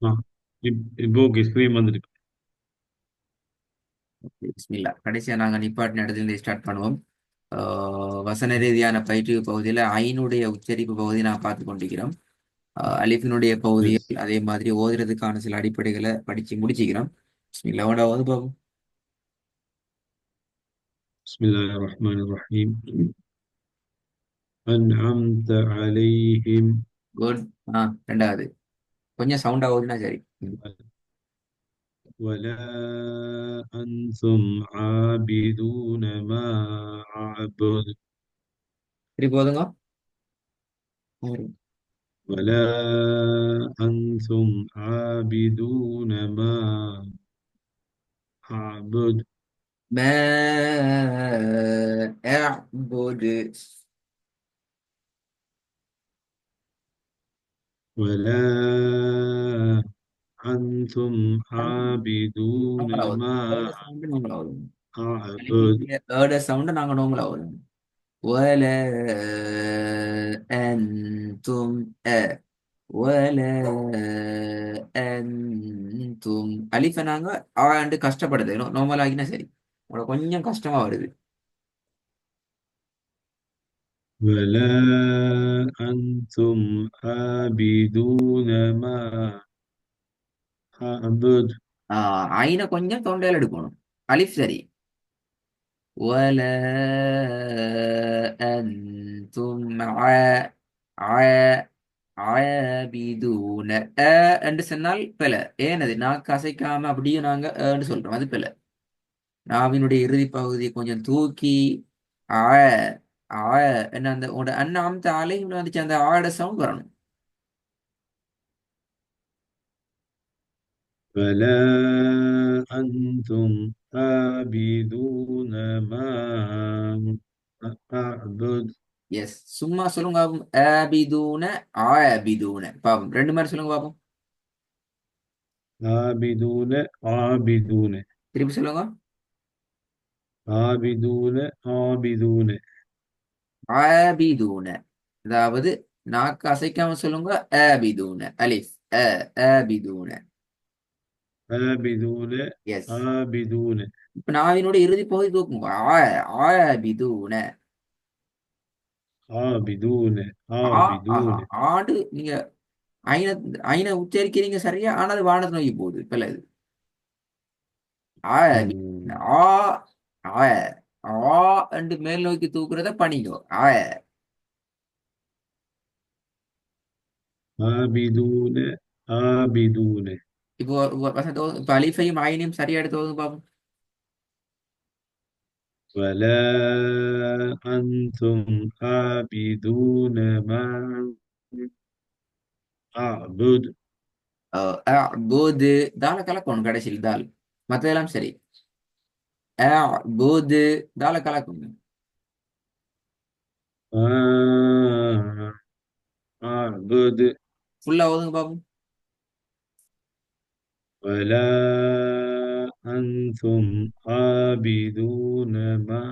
ஆ இப்போ okay screen வந்துருக்கு. பிஸ்மில்லா. கடைசியா நாங்க நிப்பாட்டின இடத்துல இருந்து ஸ்டார்ட் பண்ணுவோம். வசன ரீதியான பயிற்று பகுதியில ஐனுடைய உச்சரிப்பு பகுதி நான் பார்த்து கொண்டிருக்கிறோம். அலிஃபினுடைய எஸ். பகுதியில் அதே மாதிரி ஓதுறதுக்கான சில அடிப்படைகளை படிச்சு முடிச்சுக்கிறோம். பிஸ்மில்லா ஓட ஓது பாபு. பிஸ்மில்லாஹிர் ரஹ்மானிர் ரஹீம். அன்அம்த அலைஹிம் குட். ரெண்டாவது கொஞ்சம் சவுண்டா ஓதுனா சரி. ولا أنتم عابدون ما أعبد திருப்பி ஓதுங்க. ولا أنتم عابدون ما أعبد ما أعبد. ولا أنتم عابدون நாங்களா ஓதுங்க. ما ஏட சவுண்டு நாங்களா ஓதுங்க. أعبد ஏட சவுண்டு நாங்க நார்மலா ஓதுங்க. ولا أنتم ولا أنتم அலிஃபை நாங்க ஆண்டு கஷ்டப்படுது நார்மல் ஆகினா சரி. உங்களோட கொஞ்சம் கஷ்டமா வருது. ولا أنتم عابدون ما أعبد ஐனை கொஞ்சம் தொண்டையில எடுக்கணும். அலிஃப் சரி. ولا أنتم ع- ஆபிதூன என்று சொன்னால் பிழை. ஏனது நாக்கு அசைக்காம அப்படியே நாங்க என்று சொல்றோம், அது பிழை. நாவினுடைய இறுதி பகுதியை கொஞ்சம் தூக்கி ஆ ஆ என்ன அந்த உங்களோட அண்ணாமத்த அலைகளை வந்துச்சு, அந்த ஆட சவுண்ட் வரணும். فلا أنتم عابدون ما أعبد எஸ், சும்மா சொல்லுங்க பாப்போம். ஆபிதூன ஆபிதூன பாப்போம், ரெண்டு மாதிரி சொல்லுங்க பாப்போம். عابدون عابدون திருப்பி சொல்லுங்க. عابدون عابدون ஆபிதூன, அதாவது நாக்கு அசைக்காம சொல்லுங்க. ஆபிதூன அலிஃப் அ ஆபிதூன. عابدون எஸ். عابدون இப்ப நாவினோட இறுதி பகுதி தூக்குங்க. ஆபிதூன. عابدون ஆ ஆஹா عابدون ஆடு நீங்க ஐன ஐன உச்சரிக்கிறீங்க சரியா, ஆனா அது வானத்தை நோக்கி போகுது பிள்ளை இது. ஆபி ஆ ஆ ஆ என்று மேல் நோக்கி தூக்குறத பணிங்கோ. عابدون عابدون இப்போ இப்ப அலிஃபையும் ஐனையும் சரியா எடுத்து வந்து பார்ப்போம். ولا أنتم عابدون ما أعبد போது தால கலக்கணும் கடைசியில் தால். மத்ததெல்லாம் சரி. போது தால கலக்கணும். ما أعبد ஃபுல்லா ஓதுங்க பாப்போம். ولا أنتم عابدون ما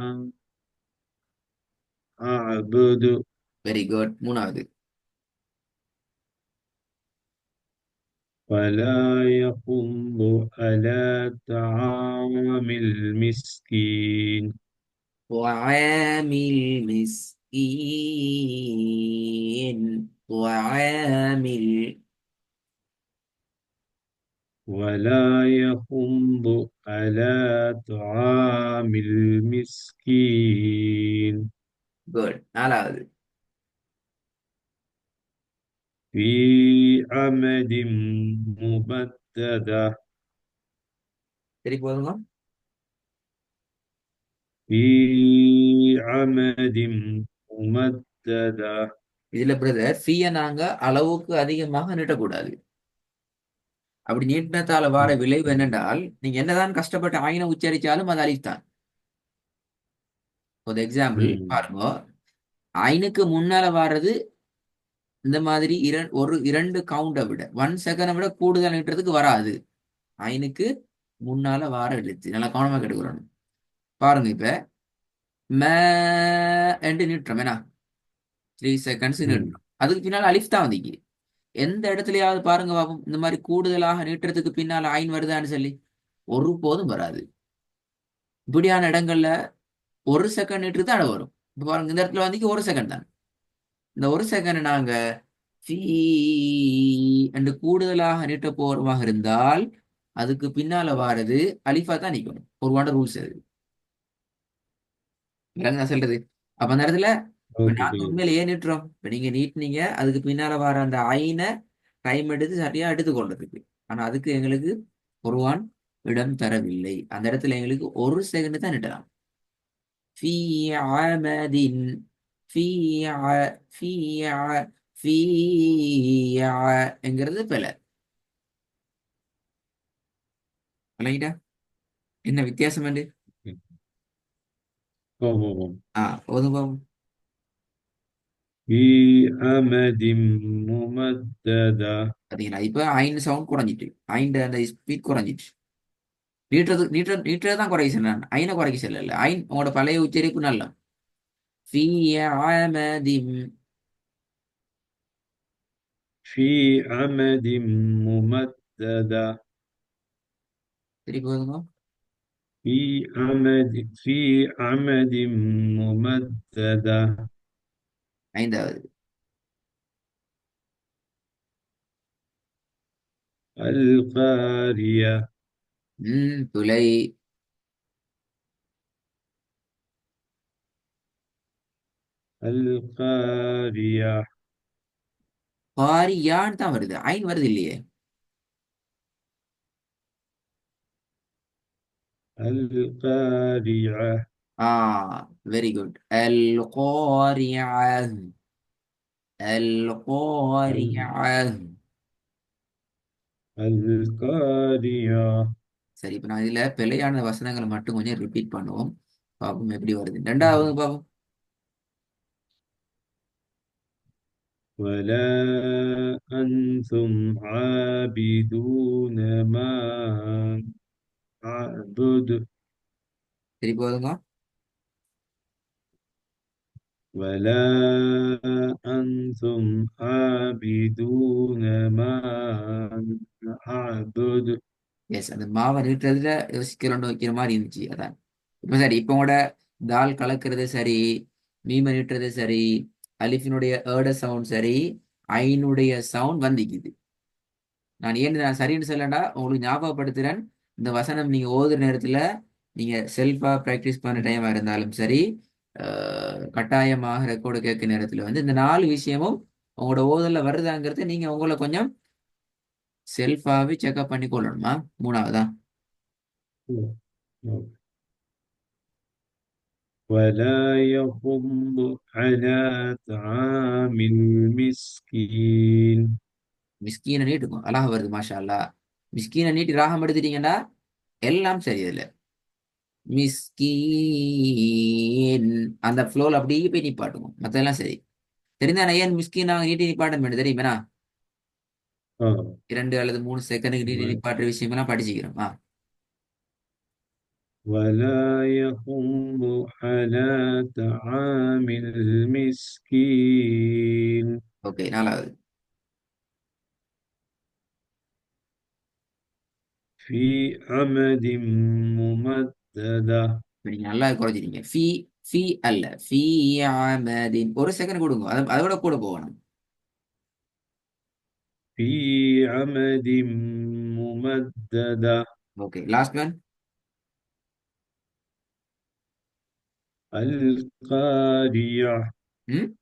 أعبد வெரி குட். மூணாவது. ولا يحض على طعام المسكين وعامل مسكين وعامل. ولا يحض على طعام المسكين குட். நாலாவது. في عمد ممددة சரி போதுங்க. في عمد ممددة இதுல பிரதர் ஃபீய நாங்க அளவுக்கு அதிகமாக நீட்டக்கூடாது. அப்படி நீட்டினத்தால வார விளைவு என்னென்றால், நீங்க என்னதான் கஷ்டப்பட்டு ஆயின உச்சரிச்சாலும் அது அழித்தான். ஒரு எக்ஸாம்பிள் பாருங்க. ஐனுக்கு முன்னால வாரது இந்த மாதிரி இரண்டு கவுண்டை விட 1 செகண்டை விட கூடுதல் நீட்டுறதுக்கு வராது. ஐனுக்கு முன்னால வார எழுத்து நல்லா கவனமா கேட்டுக்கிறோம். பாருங்க இப்ப மே என்று நீட்டுறோம். ஏன்னா 3 செகண்ட்ஸ் நீட்டுறோம், அதுக்கு பின்னால அலிஃப் தான் வந்திக்கு. எந்த இடத்துலயாவது பாருங்க பாப்போம் இந்த மாதிரி கூடுதலாக நீட்டுறதுக்கு பின்னால ஐன் வருதான்னு சொல்லி ஒரு போதும் வராது. இப்படியான இடங்கள்ல ஒரு செகண்ட் நீட்டு தான் வரும். இப்ப பாருங்க இந்த இடத்துல வந்து ஒரு செகண்ட் தான். இந்த ஒரு செகண்ட் நாங்க ஃபீ என்று கூடுதலாக நீட்ட போறமாக இருந்தால் அதுக்கு பின்னால வாரது அலிஃபா தான் நிக்கணும். ஒரு வாண்ட ரூல்ஸ் அது. இல்லைங்க நான் சொல்றது. அப்ப அந்த இடத்துல இப்ப ஓகே. நாங்க உண்மையில ஏன் நீட்டுறோம்? இப்ப நீங்க நீட்டினீங்க அதுக்கு பின்னால வர அந்த ஐனை டைம் எடுத்து சரியா எடுத்துக்கொள்றதுக்கு. ஆனா அதுக்கு எங்களுக்கு குர்ஆன் இடம் தரவில்லை. அந்த இடத்துல எங்களுக்கு ஒரு செகண்ட் தான் நீட்டலாம். ஃபீ அமதின் ஃபீ ஃபீ ஃபீ என்கிறது பிழை. விளங்கிட்டா என்ன வித்தியாசம் உண்டு? ஓ போதும் போதும். في أمد ممددة. பாத்தீங்களா இப்ப ஐந்து சவுண்ட் குறைஞ்சிட்டு ஐந்து அந்த ஸ்பீட் குறைஞ்சிட்டு நீட்டுறது தான் குறைக்க சொன்னான். ஐனை குறைக்க சொல்லல. ஐன் உங்களோட பழைய உச்சரிப்பு நல்ல في عمد. في عمد ممددة. திருப்பி போதுங்க. في عمد ممددة. ஐந்தாவது. القارية. துளை. القارية. பாரியான்னு தான் வருது. ஐன் வருது இல்லையே. القارعة. ஆ வெரி குட். அல் கோரியா. அல் கோரியா. ال- القارية. சரி இப்ப நான் இதுல பிழையான வசனங்களை மட்டும் கொஞ்சம் ரிப்பீட் பண்ணுவோம். பாப்போம் எப்படி வருது. ரெண்டாவது பாப்போம். ولا أنتم عابدون ما أعبد. திருப்பி போதுங்க. ولا أنتم عابدون ما أعبد. எஸ் அந்த மாவை நீட்டுறதுல யோசிக்கிறோண்டு வைக்கிற மாதிரி இருந்துச்சு அதான். இப்ப சரி இப்ப கூட தால் கலக்கிறது சரி, மீம நீட்டுறது சரி, அலிஃபினுடைய ஏட சவுண்ட் சரி, ஐனுடைய சவுண்ட் வந்திக்குது. நான் சரின்னு சொல்லடா உங்களுக்கு ஞாபகப்படுத்துறேன். இந்த வசனம் நீங்க ஓதுற நேரத்துல நீங்க செல்ஃபா பிராக்டிஸ் பண்ண டைமா இருந்தாலும் சரி, கட்டாயமாக ரெக்கார்டு கேட்க நேரத்துல வந்து இந்த நாலு விஷயமும் உங்களோட ஓதல்ல வருதாங்கிறத நீங்க உங்களை கொஞ்சம் செல்ஃபாவே செக்அப் பண்ணி கொள்ளணுமா. மூணாவதா ولا يحض على طعام المسكين. மிஸ்கீனை நீட்டுக்கும் அழகா வருது மாஷா அல்லா. மிஸ்கீனை நீட்டி ராகம் எடுத்துட்டீங்கன்னா எல்லாம் சரி இதுல. மிஸ்கீன் அந்த ஃப்ளோல அப்படியே போய் நிப்பாட்டுங்க மத்ததெல்லாம் சரி. தெரிந்தா நான் ஏன் மிஸ்கீன் நாங்க நீட்டி நிப்பாட்டம் வேணும் தெரியுமா? آه. 2 அல்லது 3 செகண்டுக்கு நீட்டி و- நிப்பாட்டுற விஷயமெல்லாம் படிச்சுக்கிறோம். ولا يحض على طعام المسكين. ஓகே நாலாவது. في عمد ممددة. இப்ப நீங்க நல்லா குறைஞ்சிட்டீங்க. ஃபி ஃபி அல்ல ஃபி அமதின் ஒரு செகண்ட் கொடுங்க. அதோட கூட போகணும். في عمد ممددة. Okay last one. القارية. ம்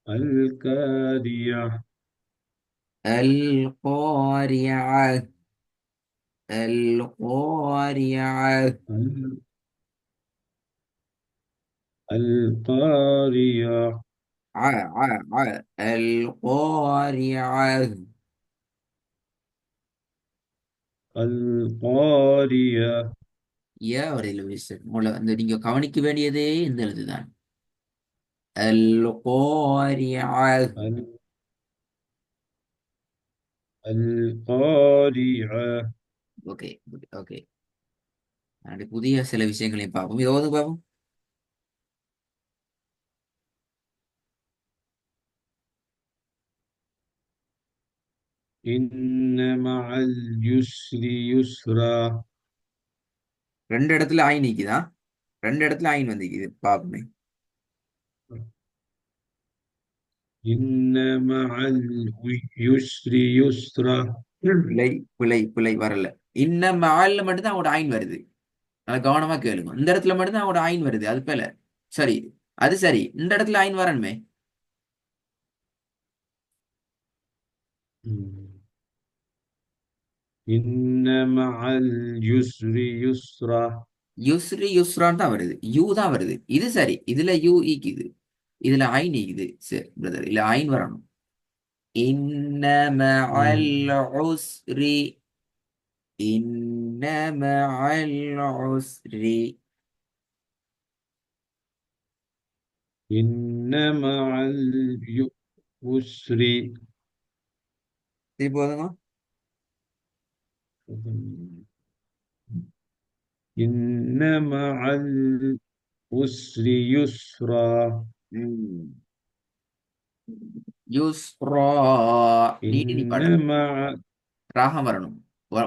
القارية. القارعة. القارعة. ال- القارية. القارعة. القارية. ஏன் ஒரு விஷயம் உங்களை வந்து நீங்க கவனிக்க வேண்டியதே இந்த எழுதுதான். القارعة. ال- القارعة. Okay okay. புதிய சில விஷயங்களையும் பார்ப்போம். இது பார்ப்போம். إن مع اليسر يسرا. ரெண்டு இடத்துல ஆயின் நிக்குதா? ரெண்டு இடத்துல ஆயின் வந்திக்குது பாப்போமே. إن مع اليسر يسرا. பிழை பிழை பிழை வரல. இன்ன மஅல்ல மட்டும்தான் அவங்களோட ஆயின் வருது. நல்லா கவனமா கேளுங்க. இந்த இடத்துல மட்டும்தான் அவங்களோட ஆயின் வருது. அது பிழை. சரி, அது சரி. இந்த இடத்துல ஆயின் வரணுமே. إن مع اليسر يسرا. யுஸ்ரி யுஸ்ரான்னு தான் வருது. யூ தான் வருது. இது சரி. இதுல யூ ஈக்குது. இதுல ஐன் ஈக்குது. சரி பிரதர், இல்ல ஐன் வரணும். இன்ன மஅல் உஸ்ரி, இன்ன மஅல் உஸ்ரி. إن مع اليسر. இது போதுங்க. إن مع العسر يسرا. ம். யுஸ்ரா. நீட்டி நிப்பாட்டணும். إن مع. ராகம் வரணும்.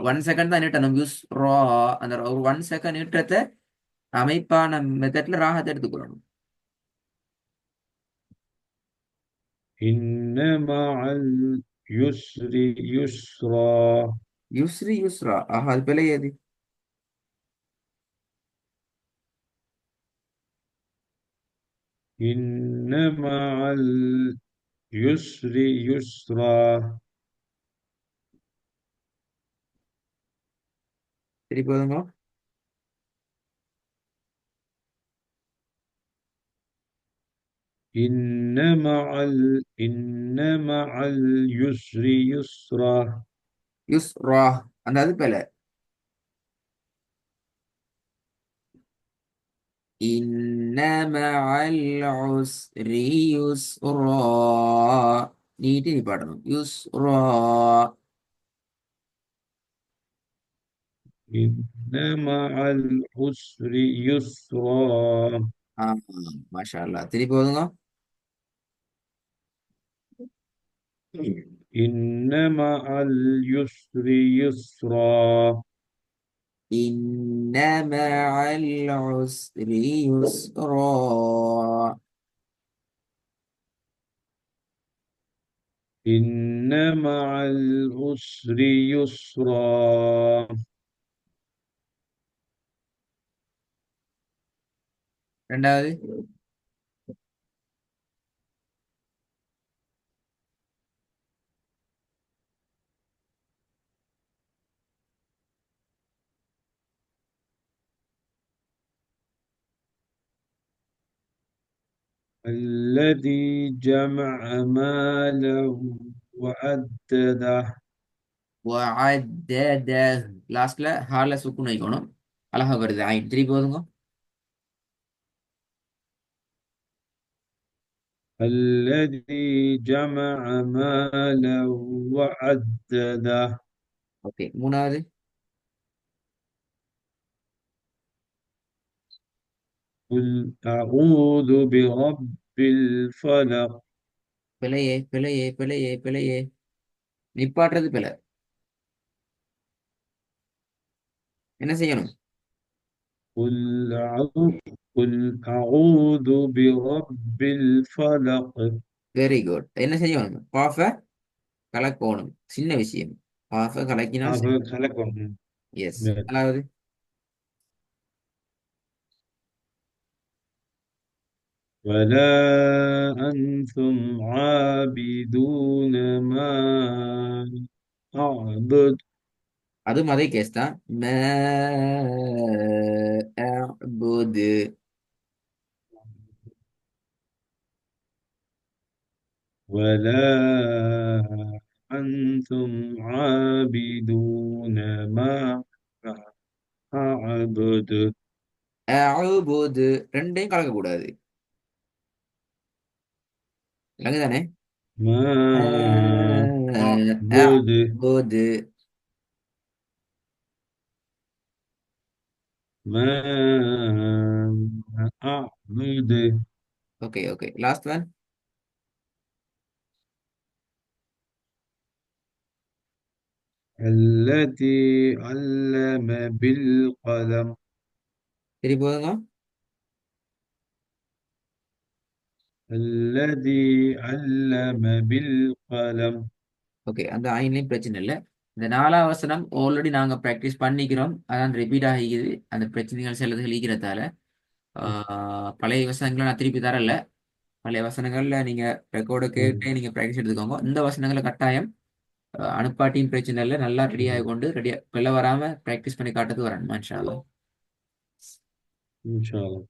1 செகண்ட் தான் நீட்டணும். யுஸ்ரா. அந்த ஒரு 1 செகண்ட் நீட்டத்தை அமைப்பான மெத்தட்ல ராகத்தை எடுத்துக்கொள்ளணும். إن مع اليسر يسرا. யுஸ்ரி யுஸ்ரா. ஆஹா, அது பிழை ஏது? إن مع اليسر يسرا. சரி போதுங்க. إن مع اليسر يسرا. யுஸ்ரா. அந்த அது பிழை. இன்ன மஅல் உஸ்ரி யுஸ்ரா. நீட்டி நிப்பாட்டணும். யுஸ்ரா. إن مع العسر يسرا. ஆ, மாஷா அல்லாஹ். திருப்பி போதுங்க. إن مع اليسر يسرا. இன்ன மஅல் உஸ்ரி யுஸ்ரா. إن مع العسر يسرا. ரெண்டாவது. الذي جمع ماله وعدده. وعدده. லாஸ்ட்ல ஹால சுக்குன் வைக்கணும். அழகா வருது ஐன். திருப்பி போதுங்க. الذي جمع ماله وعدده. ஓகே, மூணாவது. قل أعوذ برب الفلق. பிழையே பிழையே பிழையே பிழையே. நிப்பாட்டுறது பிழை. என்ன செய்யணும்? قل أعوذ قل أعوذ برب الفلق. Very good. என்ன செய்யணும்? பாஃப கலக்கணும். சின்ன விஷயம். பாஃப கலக்கினால் சரி. هذا خلقهم. எஸ். அதாவது ولا أنتم عابدون ما أعبد. அதுவும் அதே கேஸ் தான். ம அஅ்புது. ولا أنتم عابدون ما أعبد. அஅ்புது ரெண்டையும் கலக்கக்கூடாது. விளங்குதானே? ما أعبد. அஅ்புது. ما أعبد. Okay okay, last one. الذي علم بالقلم. சரி போதுங்க. الذي علم بالقلم. ஓகே, அந்த ஐன்லையும் பிரச்சனை இல்லை. இந்த நாலாம் வசனம் ஆல்ரெடி நாங்க ப்ராக்டிஸ் பண்ணிக்கிறோம், அதான் ரிப்பீட் ஆகிக்குது அந்த பிரச்சனைகள் சிலது ஈக்கிறதால. பழைய வசனங்களை நான் திருப்பி தரல. பழைய வசனங்கள்ல நீங்க ரெக்கார்டை கேட்டே நீங்க ப்ராக்டிஸ் எடுத்துக்கோங்க. இந்த வசனங்களை கட்டாயம் அனுப்பாட்டியும் பிரச்சனை இல்லை, நல்லா ரெடியாக கொண்டு ரெடியா வெளில வராம ப்ராக்டிஸ் பண்ணி காட்டுறது வரணும் இன்ஷா அல்லாஹ். إن شاء الله.